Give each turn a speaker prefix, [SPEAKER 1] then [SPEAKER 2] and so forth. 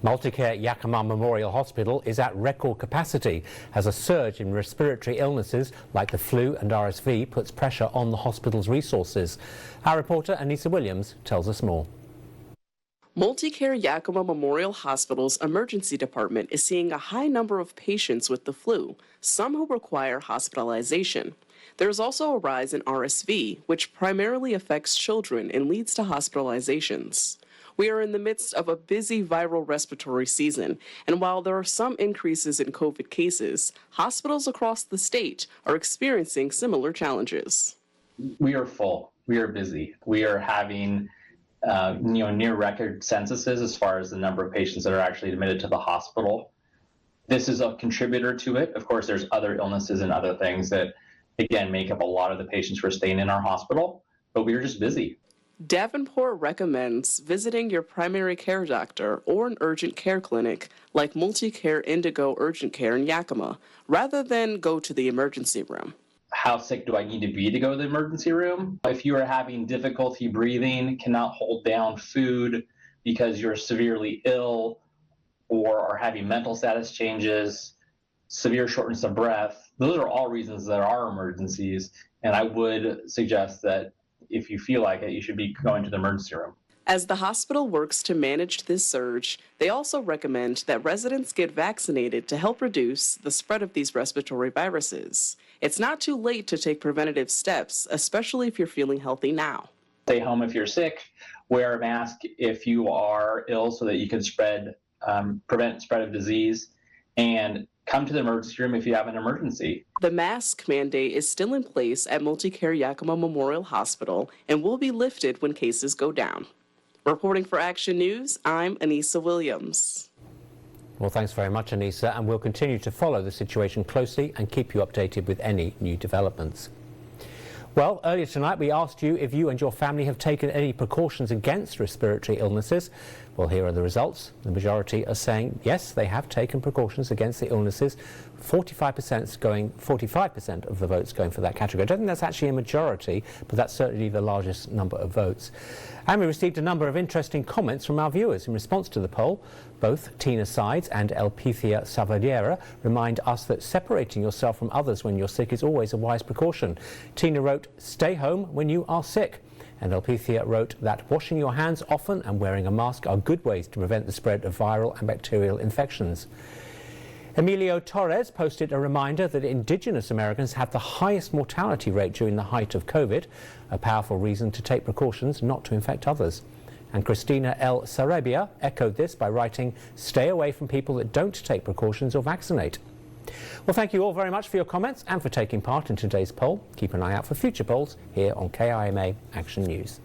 [SPEAKER 1] MultiCare Yakima Memorial Hospital is at record capacity as a surge in respiratory illnesses like the flu and RSV puts pressure on the hospital's resources. Our reporter Anisa Williams tells us more.
[SPEAKER 2] MultiCare Yakima Memorial Hospital's emergency department is seeing a high number of patients with the flu, some who require hospitalization. There is also a rise in RSV, which primarily affects children and leads to hospitalizations. We are in the midst of a busy viral respiratory season, and while there are some increases in COVID cases, hospitals across the state are experiencing similar challenges.
[SPEAKER 3] We are full. We are busy. We are having near record censuses as far as the number of patients that are actually admitted to the hospital. This is a contributor to it. Of course, there's other illnesses and other things that, again, make up a lot of the patients who are staying in our hospital, but we are just busy.
[SPEAKER 2] Davenport recommends visiting your primary care doctor or an urgent care clinic like MultiCare Indigo Urgent Care in Yakima, rather than go to the emergency room.
[SPEAKER 3] How sick do I need to be to go to the emergency room? If you are having difficulty breathing, cannot hold down food because you're severely ill, or are having mental status changes, severe shortness of breath, those are all reasons there are emergencies, and I would suggest that if you feel like it, you should be going to the emergency room.
[SPEAKER 2] As the hospital works to manage this surge, they also recommend that residents get vaccinated to help reduce the spread of these respiratory viruses. It's not too late to take preventative steps, especially if you're feeling healthy now.
[SPEAKER 3] Stay home if you're sick, wear a mask if you are ill so that you can prevent spread of disease, and come to the emergency room if you have an emergency.
[SPEAKER 2] The mask mandate is still in place at MultiCare Yakima Memorial Hospital and will be lifted when cases go down. Reporting for Action News, I'm Anisa Williams.
[SPEAKER 1] Well, thanks very much, Anisa, and we'll continue to follow the situation closely and keep you updated with any new developments. Well, earlier tonight we asked you if you and your family have taken any precautions against respiratory illnesses. Well, here are the results. The majority are saying yes, they have taken precautions against the illnesses. 45% of the votes going for that category. I don't think that's actually a majority, but that's certainly the largest number of votes. And we received a number of interesting comments from our viewers in response to the poll. Both Tina Sides and Elpicia Savadiera remind us that separating yourself from others when you're sick is always a wise precaution. Tina wrote, "Stay home when you are sick." And Elpicia wrote that washing your hands often and wearing a mask are good ways to prevent the spread of viral and bacterial infections. Emilio Torres posted a reminder that Indigenous Americans have the highest mortality rate during the height of COVID, a powerful reason to take precautions not to infect others. And Christina L. Sarabia echoed this by writing, "Stay away from people that don't take precautions or vaccinate." Well, thank you all very much for your comments and for taking part in today's poll. Keep an eye out for future polls here on KIMA Action News.